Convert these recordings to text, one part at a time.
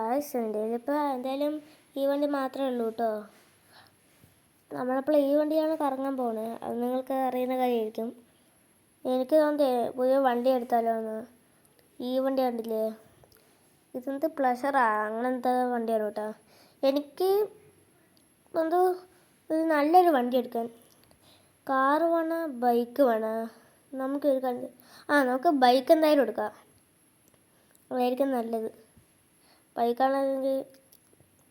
ആവശ്യമുണ്ട് ഇതിപ്പോൾ എന്തായാലും ഈ വണ്ടി മാത്രമേ ഉള്ളൂ കേട്ടോ. നമ്മളപ്പോൾ ഈ വണ്ടിയാണ് കറങ്ങാൻ പോകുന്നത്. അത് നിങ്ങൾക്ക് അറിയുന്ന കാര്യമായിരിക്കും. എനിക്ക് തോന്നുന്നത് പുതിയ വണ്ടി എടുത്താലോ എന്ന്. ഈ വണ്ടി കണ്ടില്ലേ, ഇതെന്ത് പ്ലഷറാ അങ്ങനത്തെ വണ്ടിയാണ് കേട്ടോ. എനിക്ക് എന്തോ ഒരു നല്ലൊരു വണ്ടി എടുക്കാൻ. കാറ് വേണോ ബൈക്ക് വേണോ? നമുക്കൊരു നമുക്ക് ബൈക്ക് എന്തായാലും എടുക്കാം, അതായിരിക്കും നല്ലത്. ബൈക്കാണെങ്കിൽ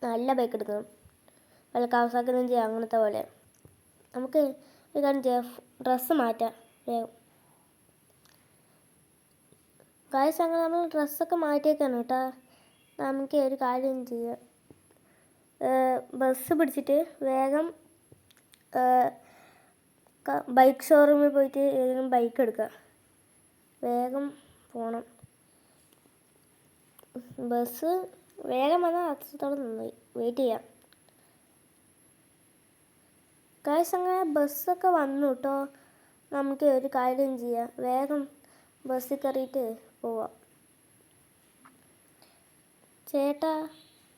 നല്ല ബൈക്ക് എടുക്കണം, വല്ല കവാസാക്കി നിഞ്ച അങ്ങനത്തെ പോലെ. നമുക്ക് ഒരു കാര്യം ചെയ്യാം, ഡ്രസ്സ് മാറ്റാം വേഗം. ഗായ്സ് അങ്ങനെ നമ്മൾ ഡ്രസ്സൊക്കെ മാറ്റിയേക്കാണ് കേട്ടോ. നമുക്ക് ഒരു കാര്യം ചെയ്യാം, ബസ് പിടിച്ചിട്ട് വേഗം ബൈക്ക് ഷോറൂമിൽ പോയിട്ട് ഏതെങ്കിലും ബൈക്ക് എടുക്കുക. വേഗം പോകണം. ബസ് വേഗം വന്നാൽ അത്രത്തോളം നന്നായി. വെയിറ്റ് ചെയ്യാം ഗായ്സ്. അങ്ങനെ ബസ്സൊക്കെ വന്നു കേട്ടോ. നമുക്ക് ഒരു കാര്യം ചെയ്യാം, വേഗം ബസ്സിൽ കയറിയിട്ട് പോവാം. ചേട്ടാ,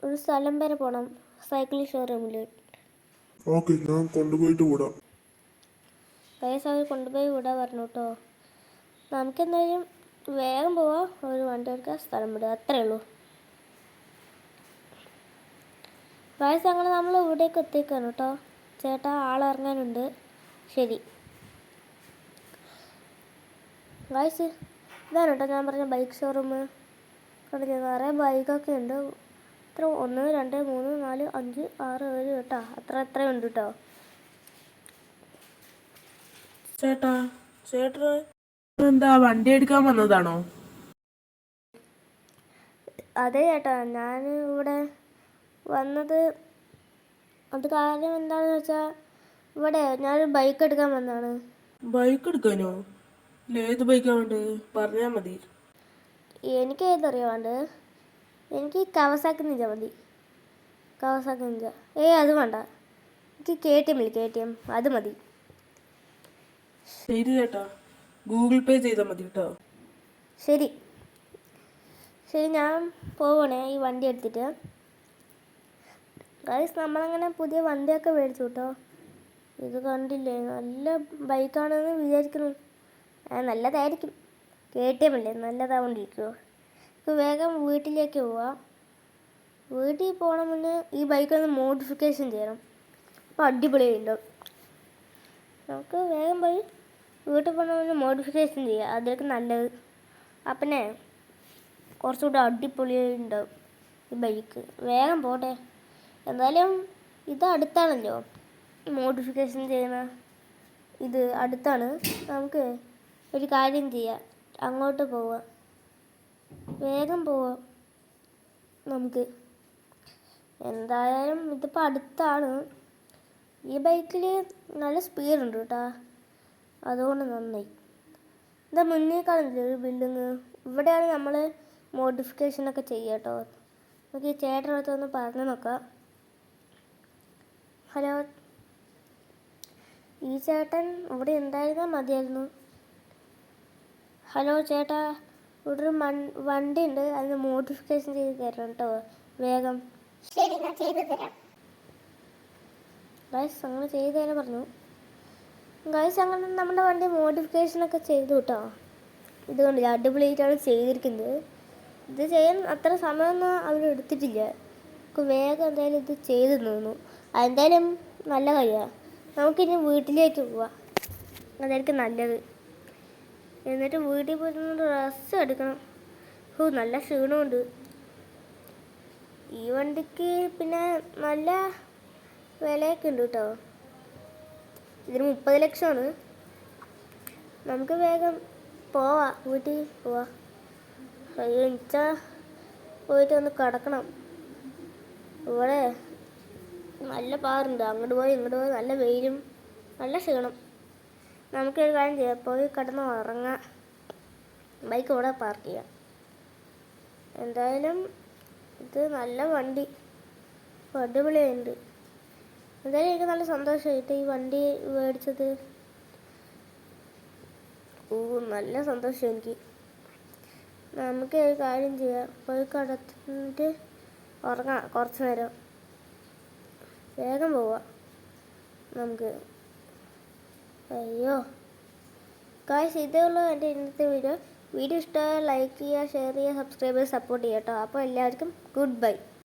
ഒരു സ്ഥലം വരെ പോകണം, സൈക്കിൾ ഷോറൂമിൽ. ഓക്കെ, ഞാൻ കൊണ്ടുപോയിട്ട് വിടാം. ഗായ്സ് അവർ കൊണ്ടുപോയി വിടാൻ പറഞ്ഞു കേട്ടോ. നമുക്കെന്തായാലും വേഗം പോവാം, ഒരു വണ്ടി എടുക്കുക, സ്ഥലം വിടുക, അത്രേ ഉള്ളൂ. ഗായ്സ് അങ്ങനെ നമ്മൾ ഇവിടേക്ക് എത്തിക്കാണ് കേട്ടോ. ചേട്ടാ, ആളിറങ്ങാനുണ്ട്. ശരി ഗായ്സ്, ഇതാണ് കേട്ടോ ഞാൻ പറഞ്ഞ ബൈക്ക് ഷോറൂം. കണ്ടില്ലേ, നിറയെ ബൈക്കൊക്കെ ഉണ്ട്. ഇത്ര 1 2 3 4 5 6 7 കേട്ടോ, അത്രയും ഉണ്ട് കേട്ടോ. ചേട്ടാ എന്താ വണ്ടി എടുക്കാൻ വന്നതാണോ? അതെ ചേട്ടാ, ഞാൻ ഇവിടെ വന്നത് അത് കാര്യം എന്താണെന്ന് വെച്ചാൽ, ഇവിടെ ഞാനൊരു ബൈക്ക് എടുക്കാൻ വന്നതാണ്. ബൈക്ക് എടുക്കാനോ? ഏത് ബൈക്കാ വേണ്ടത്, പറഞ്ഞാൽ മതി. എനിക്ക് ഏതറിയാം വേണ്ടത്, എനിക്ക് കവാസാക്കി നിഞ്ച മതി. Kawasaki Ninja. അത് വേണ്ട, എനിക്ക് KTM ഇല്ലേ, KTM അത് മതി. ശരി ചേട്ടാ, ഗൂഗിൾ പേ ചെയ്താൽ മതി കേട്ടോ. ശരി ശരി, ഞാൻ പോവണേ ഈ വണ്ടി എടുത്തിട്ട്. ഗൈസ്, നമ്മളങ്ങനെ പുതിയ വണ്ടിയൊക്കെ മേടിച്ചു കേട്ടോ. ഇത് കണ്ടില്ലേ, നല്ല ബൈക്കാണെന്ന് വിചാരിക്കുന്നു. നല്ലതായിരിക്കും, KTM അല്ലേ, നല്ലതാവുകൊണ്ടിരിക്കുമോ. നമുക്ക് വേഗം വീട്ടിലേക്ക് പോവാം. വീട്ടിൽ പോകണം മുന്നേ ഈ ബൈക്കൊന്ന് മോഡിഫിക്കേഷൻ ചെയ്യണം, അപ്പോൾ അടിപൊളിയുണ്ടാവും. നമുക്ക് വേഗം പോയി വീട്ടിൽ പോകണമെന്ന് മോഡിഫിക്കേഷൻ ചെയ്യുക, അതിലേക്ക് നല്ലത്. അപ്പനെ കുറച്ചുകൂടെ അടിപൊളിയുണ്ടാവും ഈ ബൈക്ക്. വേഗം പോട്ടെ, എന്തായാലും ഇത് അടുത്താണല്ലോ മോഡിഫിക്കേഷൻ ചെയ്യുന്ന, ഇത് അടുത്താണ്. നമുക്ക് ഒരു കാര്യം ചെയ്യാം, അങ്ങോട്ട് പോവാം, വേഗം പോവാം. നമുക്ക് എന്തായാലും ഇതിപ്പോൾ അടുത്താണ്. ഈ ബൈക്കിൽ നല്ല സ്പീഡുണ്ട് കേട്ടോ, അതുകൊണ്ട് നന്നായി. എന്താ മുന്നേ കാണുന്നില്ല ഒരു ബിൽഡിങ്, ഇവിടെയാണ് നമ്മൾ മോഡിഫിക്കേഷനൊക്കെ ചെയ്യുക കേട്ടോ. നമുക്ക് ഈ ചേട്ടനടുത്ത് ഒന്ന് പറഞ്ഞു നോക്കാം. ഹലോ, ഈ ചേട്ടൻ ഇവിടെ ഉണ്ടായിരുന്നാൽ മതിയായിരുന്നു. ഹലോ ചേട്ടാ, ഇവിടെ ഒരു വണ്ടി ഉണ്ട്, അതിന് മോഡിഫിക്കേഷൻ ചെയ്ത് തരണം കേട്ടോ, വേഗം. ഗൈസ് അങ്ങനെ ചെയ്ത് തന്നെ പറഞ്ഞു. ഗൈസ് അങ്ങനെ നമ്മുടെ വണ്ടി മോഡിഫിക്കേഷനൊക്കെ ചെയ്തു കേട്ടോ. ഇതുകൊണ്ട് അടിപൊളിയായിട്ടാണ് ചെയ്തിരിക്കുന്നത്. ഇത് ചെയ്യാൻ അത്ര സമയമൊന്നും അവർ എടുത്തിട്ടില്ല. നമുക്ക് വേഗം എന്തായാലും ഇത് ചെയ്ത് തോന്നുന്നു. അതെന്തായാലും നല്ല കാര്യമാണ്. നമുക്കിനി വീട്ടിലേക്ക് പോവാം, അതായിരിക്കും നല്ലത്. എന്നിട്ട് വീട്ടിൽ പോയിട്ട് ഡ്രസ്സ് എടുക്കണം. നല്ല ക്ഷീണമുണ്ട്. ഈ വണ്ടിക്ക് പിന്നെ നല്ല വിലയൊക്കെ ഉണ്ട് കേട്ടോ. ഇതിന് 30 ലക്ഷമാണ്. നമുക്ക് വേഗം പോവാം, വീട്ടിൽ പോവാം. എനിച്ച പോയിട്ട് ഒന്ന് കിടക്കണം. ഇവിടെ നല്ല പാറുണ്ട്, അങ്ങോട്ട് പോയി ഇങ്ങോട്ട് പോയി, നല്ല വെയിലും നല്ല ക്ഷീണം. നമുക്കൊരു കാര്യം ചെയ്യാം, പോയി കിടന്ന് ഉറങ്ങാം, ബൈക്ക് ഇവിടെ പാർക്ക് ചെയ്യാം. എന്തായാലും ഇത് നല്ല വണ്ടി, അടിപൊളിയായിട്ടുണ്ട്. എന്തായാലും എനിക്ക് നല്ല സന്തോഷമായിട്ട് ഈ വണ്ടി മേടിച്ചത്. നല്ല സന്തോഷം എനിക്ക്. നമുക്ക് ഒരു കാര്യം ചെയ്യാം, പോയി കിടന്നിട്ട് ഉറങ്ങാം കുറച്ച് നേരം. വേഗം പോവാം നമുക്ക്. അയ്യോ ഗായ്സ്, ഇതേ ഉള്ളൂ എൻ്റെ ഇന്നത്തെ വീഡിയോ. വീഡിയോ ഇഷ്ടമായ ലൈക്ക് ചെയ്യുക, ഷെയർ ചെയ്യുക, സബ്സ്ക്രൈബ് ചെയ്യുക, സപ്പോർട്ട് ചെയ്യുക കേട്ടോ. അപ്പോൾ എല്ലാവർക്കും ഗുഡ് ബൈ.